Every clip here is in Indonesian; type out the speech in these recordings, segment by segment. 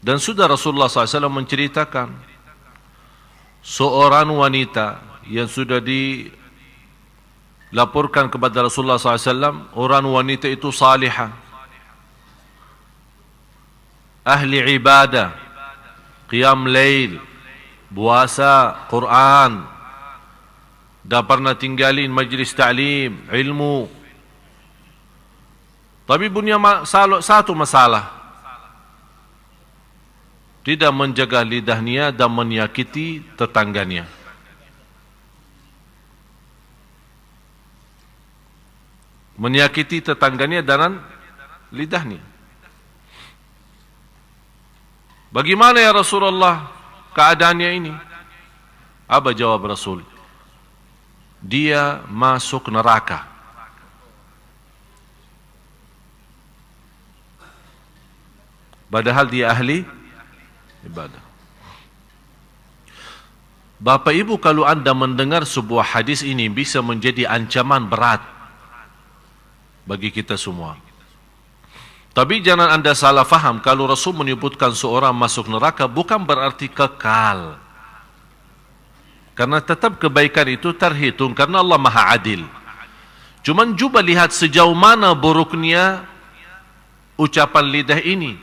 Dan sudah Rasulullah SAW menceritakan seorang wanita yang sudah dilaporkan kepada Rasulullah SAW, orang wanita itu salihah, ahli ibadah, qiyam lail, puasa, Quran, dah pernah tinggalin majlis ta'lim, ilmu. Tapi punya satu masalah, tidak menjaga lidahnya dan menyakiti tetangganya. Menyakiti tetangganya dan lidahnya. Bagaimana ya Rasulullah keadaannya ini? Apa jawab Rasul? Dia masuk neraka. Padahal dia ahli ibadah. Bapak Ibu, kalau anda mendengar sebuah hadis ini bisa menjadi ancaman berat bagi kita semua. Tapi jangan anda salah faham, kalau Rasul menyebutkan seorang masuk neraka bukan berarti kekal. Karena tetap kebaikan itu terhitung karena Allah Maha Adil. Cuman cuba lihat sejauh mana buruknya ucapan lidah ini,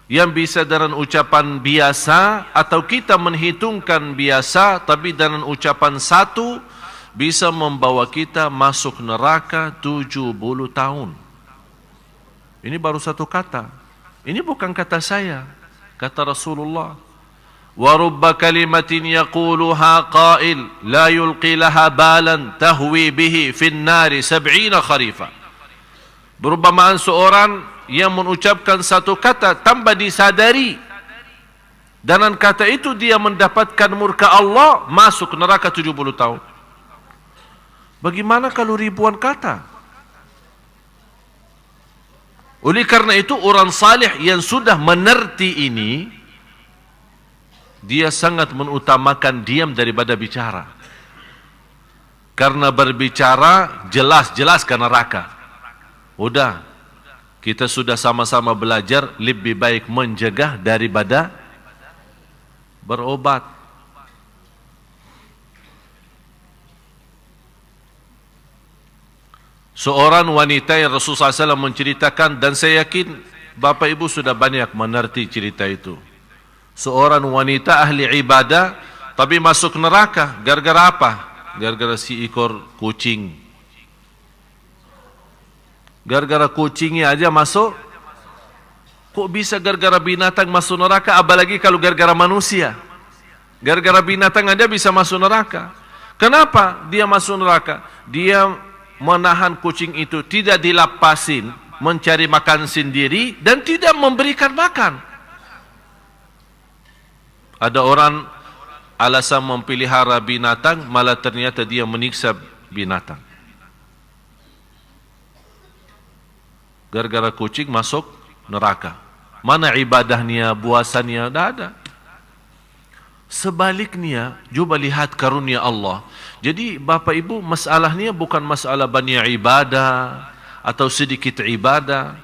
yang bisa dengan ucapan biasa atau kita menghitungkan biasa, tapi dengan ucapan satu bisa membawa kita masuk neraka 70 tahun. Ini baru satu kata. Ini bukan kata saya, kata Rasulullah. Wa rubba kalimatin yaquluha qail la yulqi laha balan tahwi bihi fin nari 70 kharifa. Berumpamaan seorang yang mengucapkan satu kata tanpa disadari, dan kata itu dia mendapatkan murka Allah, masuk neraka 70 tahun. Bagaimana kalau ribuan kata? Oleh karena itu orang salih yang sudah menerti ini, dia sangat mengutamakan diam daripada bicara. Karena berbicara jelas-jelas ke neraka. Udah, kita sudah sama-sama belajar lebih baik mencegah daripada berobat. Seorang wanita yang Rasulullah SAW menceritakan, dan saya yakin Bapak Ibu sudah banyak mengerti cerita itu. Seorang wanita ahli ibadah tapi masuk neraka. Gara-gara apa? Gara-gara si ekor kucing. Gara-gara kucingnya aja masuk. Kok bisa gara-gara binatang masuk neraka? Apalagi kalau gara-gara manusia. Gara-gara binatang aja bisa masuk neraka. Kenapa dia masuk neraka? Dia menahan kucing itu, tidak dilapasin, mencari makan sendiri, dan tidak memberikan makan. Ada orang alasan memelihara binatang, malah ternyata dia menyiksa binatang. Gara-gara kucing masuk neraka. Mana ibadahnya, puasanya? Tidak ada. Sebaliknya, coba lihat karunia Allah. Jadi Bapak Ibu, masalahnya bukan masalah banyak ibadah atau sedikit ibadah.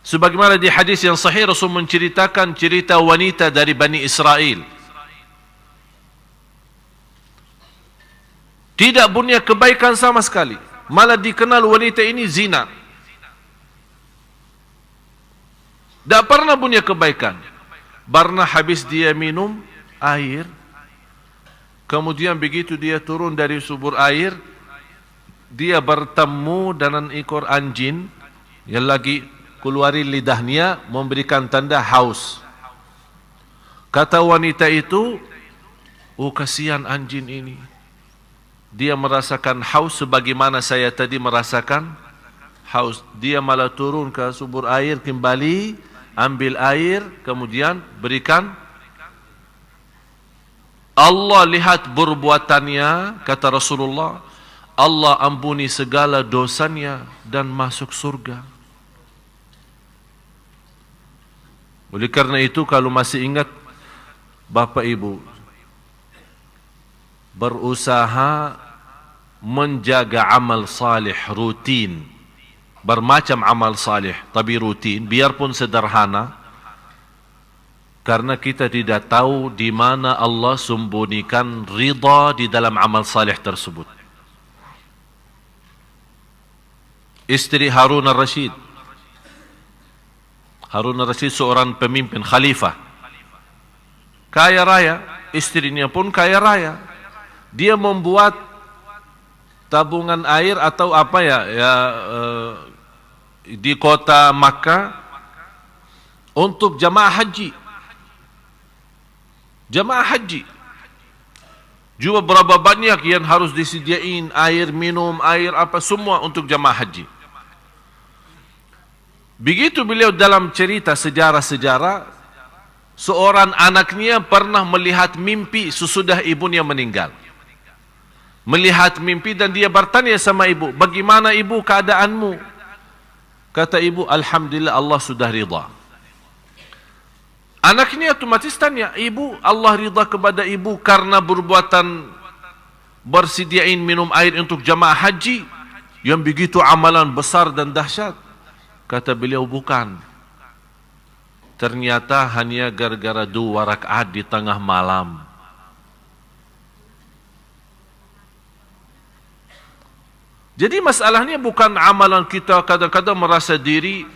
Sebagaimana di hadis yang sahih, Rasul menceritakan cerita wanita dari Bani Israel. Tidak punya kebaikan sama sekali. Malah dikenal wanita ini zina. Tak pernah punya kebaikan. Karena habis dia minum air, kemudian begitu dia turun dari sumber air, dia bertemu dengan ekor anjing yang lagi keluarin lidahnya, memberikan tanda haus. Kata wanita itu, oh kasihan anjing ini, dia merasakan haus sebagaimana saya tadi merasakan haus. Dia malah turun ke sumber air kembali, ambil air, kemudian berikan. Allah lihat perbuatannya, kata Rasulullah, Allah ampuni segala dosanya dan masuk surga. Oleh karena itu, kalau masih ingat Bapak Ibu, berusaha menjaga amal salih rutin, bermacam amal salih tapi rutin, biarpun sederhana. Karena kita tidak tahu di mana Allah sembunyikan ridha di dalam amal salih tersebut. Istri Harun al-Rashid. Harun al-Rashid seorang pemimpin khalifah. Kaya raya, istrinya pun kaya raya. Dia membuat tabungan air atau apa di kota Makkah untuk jamaah haji. Jamaah haji. Juga berapa banyak yang harus disediain air minum, air apa semua untuk jamaah haji. Begitu beliau dalam cerita sejarah-sejarah, seorang anaknya pernah melihat mimpi sesudah ibunya meninggal. Melihat mimpi dan dia bertanya sama ibu, bagaimana ibu keadaanmu? Kata ibu, alhamdulillah Allah sudah ridha. Anaknya otomatis tanya, ibu, Allah ridha kepada ibu karena berbuatan bersediain minum air untuk jamaah haji yang begitu amalan besar dan dahsyat? Kata beliau, bukan. Ternyata hanya gara-gara 2 rakaat di tengah malam. Jadi masalahnya bukan amalan kita kadang-kadang merasa diri,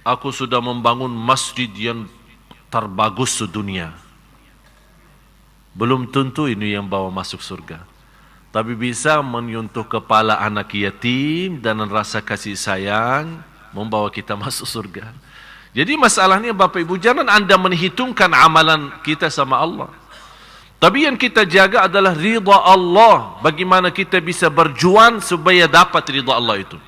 aku sudah membangun masjid yang terbagus sedunia. Belum tentu ini yang bawa masuk surga. Tapi bisa menyentuh kepala anak yatim dan rasa kasih sayang membawa kita masuk surga. Jadi masalahnya Bapak Ibu, jangan anda menghitungkan amalan kita sama Allah. Tapi yang kita jaga adalah ridha Allah. Bagaimana kita bisa berjuang supaya dapat ridha Allah itu.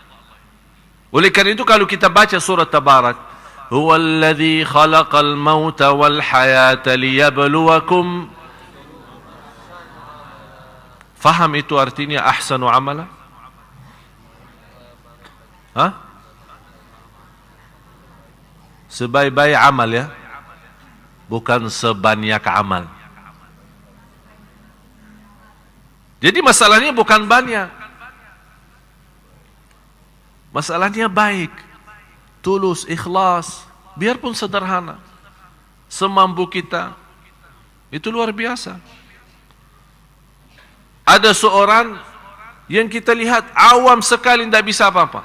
Oleh karena itu kalau kita baca surat Tabarak, huwallazi khalaqal mauta wal hayata liyabluwakum. Faham itu artinya ahsanu amala? Hah? Sebaik-baik amal ya, bukan sebanyak amal. Jadi masalahnya bukan banyak, masalahnya baik, tulus, ikhlas, biarpun sederhana, semampu kita. Itu luar biasa. Ada seorang yang kita lihat awam sekali, tidak bisa apa-apa,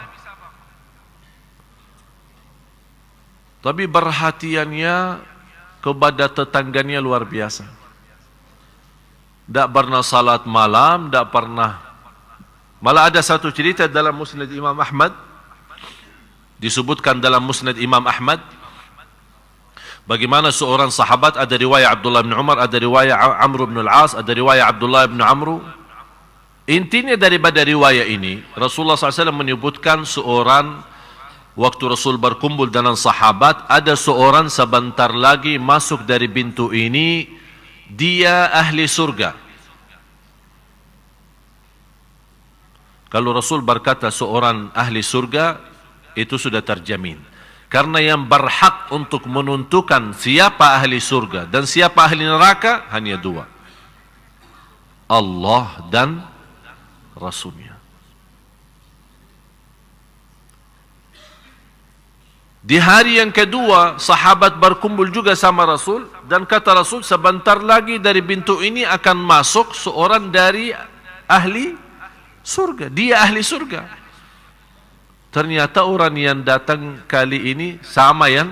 tapi perhatiannya kepada tetangganya luar biasa. Tidak pernah salat malam, tidak pernah. Malah ada satu cerita dalam Musnad Imam Ahmad, disebutkan dalam Musnad Imam Ahmad, bagaimana seorang sahabat, ada riwayat Abdullah bin Umar, ada riwayat Amr bin Al-As, ada riwayat Abdullah bin Amr. Intinya daripada riwayat ini, Rasulullah SAW menyebutkan seorang, waktu Rasul berkumpul dengan sahabat, ada seorang sebentar lagi masuk dari pintu ini, dia ahli surga. Kalau Rasul berkata seorang ahli surga, itu sudah terjamin. Karena yang berhak untuk menentukan siapa ahli surga dan siapa ahli neraka hanya 2. Allah dan Rasulnya. Di hari yang kedua, sahabat berkumpul juga sama Rasul, dan kata Rasul, sebentar lagi dari pintu ini akan masuk seorang dari ahli surga. Dia ahli surga. Ternyata orang yang datang kali ini sama yang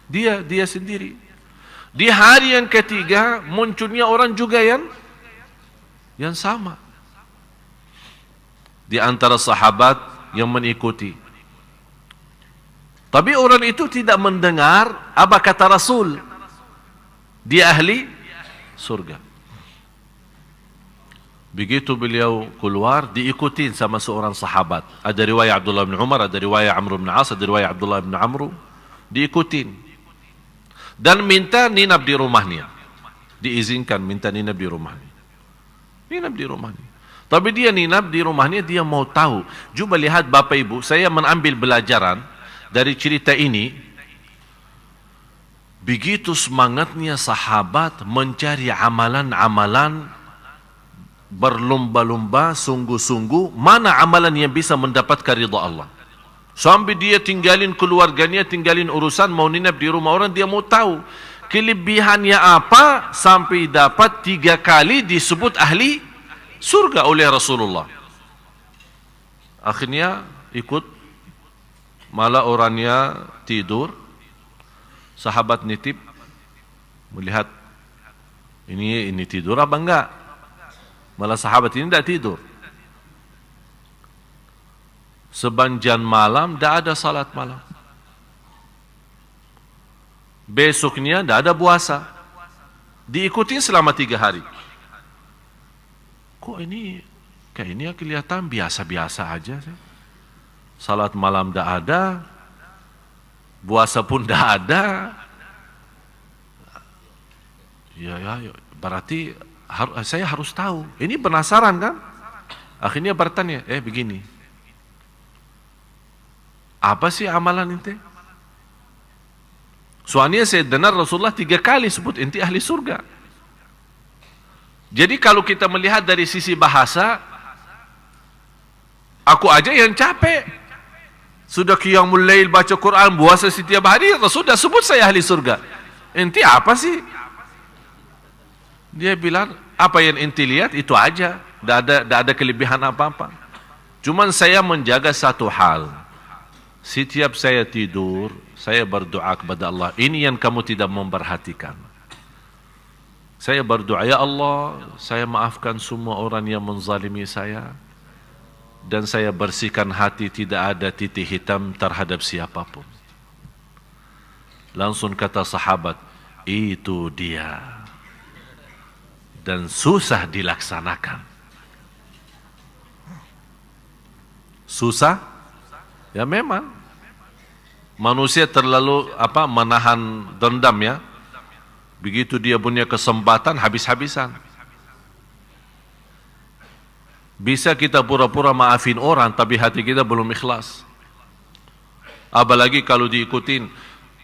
dia sendiri. Di hari yang ketiga munculnya orang juga yang sama. Di antara sahabat yang mengikuti. Tapi orang itu tidak mendengar apa kata Rasul. Dia ahli surga. Begitu beliau keluar, diikutin sama seorang sahabat. Ada riwayat Abdullah bin Umar, ada riwayat Amr bin As, ada riwayat Abdullah bin Amr. Diikutin. Dan minta ninap di rumahnya. Diizinkan minta ninap di rumahnya. Ninap di rumahnya. Tapi dia ninap di rumahnya, dia mau tahu. Coba lihat Bapak Ibu, saya mengambil pelajaran dari cerita ini. Begitu semangatnya sahabat mencari amalan-amalan, berlomba-lomba, sungguh-sungguh, mana amalan yang bisa mendapatkan ridha Allah. Sampai dia tinggalin keluarganya, tinggalin urusan, mau nginap di rumah orang, dia mau tahu kelebihannya apa sampai dapat 3 kali disebut ahli surga oleh Rasulullah. Akhirnya ikut, malah orangnya tidur, sahabat nitip melihat ini tidur apa enggak, malah sahabat ini tidak tidur. Sepanjang malam tidak ada salat malam. Besoknya tidak ada puasa. Diikutin selama 3 hari. Kok ini kayaknya kelihatan biasa-biasa aja sih. Salat malam tidak ada, puasa pun tidak ada. Ya, berarti saya harus tahu. Ini penasaran kan? Akhirnya bertanya, begini. Apa sih amalan ente? Soalnya saya dengar Rasulullah 3 kali sebut ente ahli surga. Jadi kalau kita melihat dari sisi bahasa, aku aja yang capek. Sudah qiyamul lail, baca Quran, puasa setiap hari, Rasul sudah sebut saya ahli surga. Ente apa sih? Dia bilang, apa yang ente lihat itu aja. Tidak ada kelebihan apa-apa. Cuman saya menjaga satu hal. Setiap saya tidur, saya berdoa kepada Allah. Ini yang kamu tidak memperhatikan. Saya berdoa, ya Allah, saya maafkan semua orang yang menzalimi saya. Dan saya bersihkan hati, tidak ada titik hitam terhadap siapapun. Langsung kata sahabat, itu dia. Dan susah dilaksanakan. Susah? Ya memang. Manusia terlalu menahan dendam ya. Begitu dia punya kesempatan, habis-habisan. Bisa kita pura-pura maafin orang, tapi hati kita belum ikhlas. Apalagi kalau diikutin,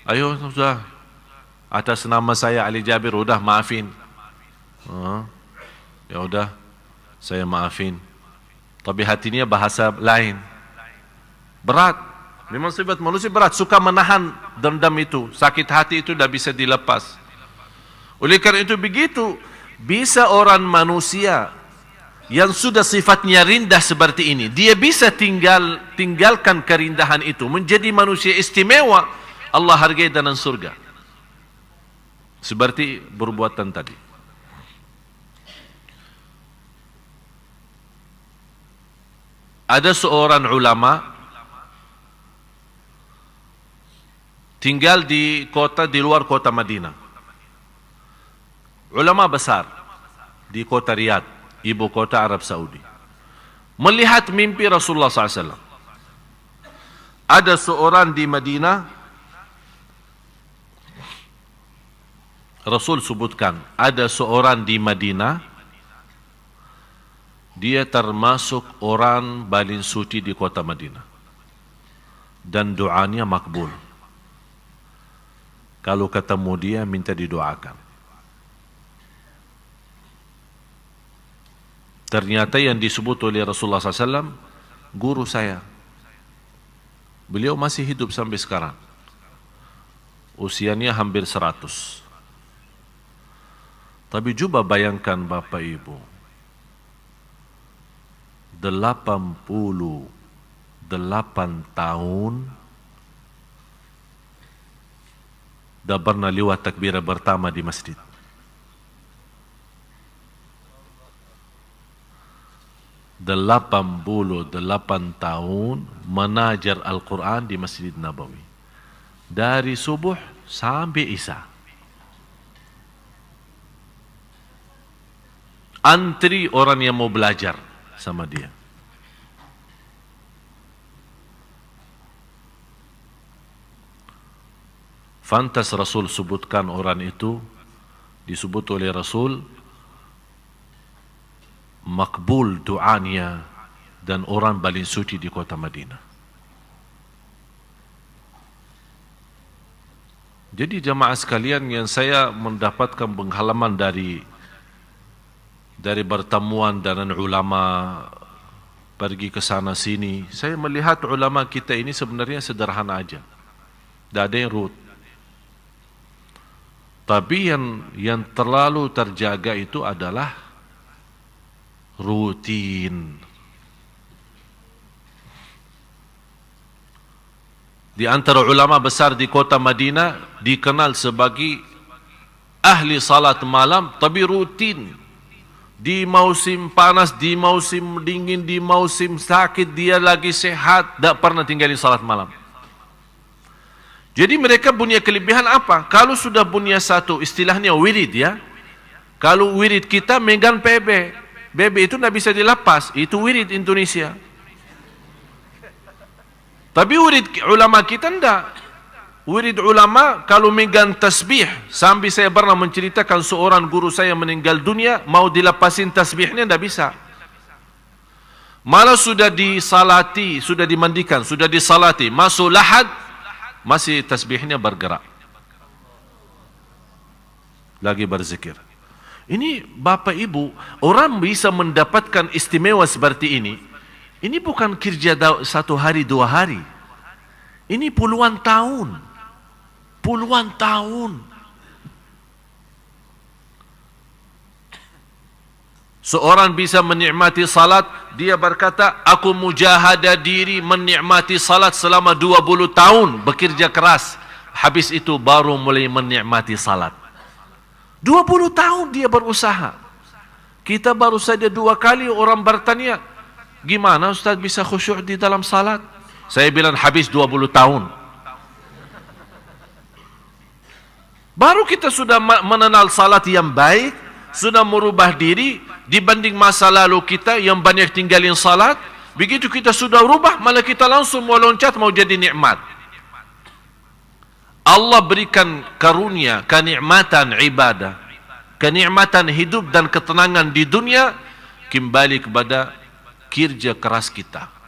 ayo sudah, atas nama saya Ali Jabir, udah maafin. Ya udah, saya maafin. Tapi hatinya bahasa lain. Berat. Memang sifat manusia berat, suka menahan dendam itu, sakit hati itu tidak bisa dilepas. Oleh karena itu begitu, bisa orang manusia yang sudah sifatnya rendah seperti ini, dia bisa tinggalkan kerindahan itu, menjadi manusia istimewa, Allah hargai dalam surga. Seperti perbuatan tadi. Ada seorang ulama tinggal di luar kota Madinah. Ulama besar di kota Riyadh, ibu kota Arab Saudi. Melihat mimpi Rasulullah SAW. Ada seorang di Madinah, Rasul sebutkan, ada seorang di Madinah, dia termasuk orang paling suci di kota Madinah. Dan doanya makbul. Kalau ketemu dia, minta didoakan. Ternyata yang disebut oleh Rasulullah SAW, guru saya. Beliau masih hidup sampai sekarang. Usianya hampir 100. Tapi coba bayangkan Bapak Ibu, 88 tahun dah pernah lewat takbirah pertama di masjid. Delapan tahun menajar Al-Quran di Masjid Nabawi. Dari subuh sampai isya. Antri orang yang mau belajar sama dia. Fantas Rasul sebutkan orang itu, disebut oleh Rasul, makbul doanya dan orang paling suci di kota Madinah. Jadi jamaah sekalian, yang saya mendapatkan pengalaman dari pertemuan dengan ulama pergi ke sana sini. Saya melihat ulama kita ini sebenarnya sederhana aja. Tak ada yang ruwet. Tapi yang terlalu terjaga itu adalah rutin. Di antara ulama besar di kota Madinah dikenal sebagai ahli salat malam, tapi rutin. Di musim panas, di musim dingin, di musim sakit, dia lagi sehat, tak pernah tinggalin salat malam. Jadi mereka punya kelebihan apa? Kalau sudah punya satu, istilahnya wirid ya. Kalau wirid kita megang PB. BB itu tidak bisa dilepas. Itu wirid Indonesia. Tapi wirid ulama kita tidak. Wirid ulama kalau megang tasbih. Sampai saya pernah menceritakan seorang guru saya meninggal dunia. Mau dilepasin tasbihnya tidak bisa. Malah sudah disalati, sudah dimandikan, sudah disalati. Masuk lahad. Masih tasbihnya bergerak. Lagi berzikir. Ini Bapak Ibu, orang bisa mendapatkan istimewa seperti ini. Ini bukan kerja satu hari, dua hari. Ini puluhan tahun. Puluhan tahun. Seorang bisa menikmati salat, dia berkata, aku mujahadah diri menikmati salat selama 20 tahun, bekerja keras. Habis itu baru mulai menikmati salat. 20 tahun dia berusaha. Kita baru saja 2 kali orang bertanya, gimana Ustaz bisa khusyuk di dalam salat? Saya bilang habis 20 tahun. Baru kita sudah mengenal salat yang baik, sudah merubah diri, dibanding masa lalu kita yang banyak tinggalin salat. Begitu kita sudah rubah, malah kita langsung mau loncat, mau jadi nikmat. Allah berikan karunia, kenikmatan ibadah, kenikmatan hidup dan ketenangan di dunia, kembali kepada kerja keras kita.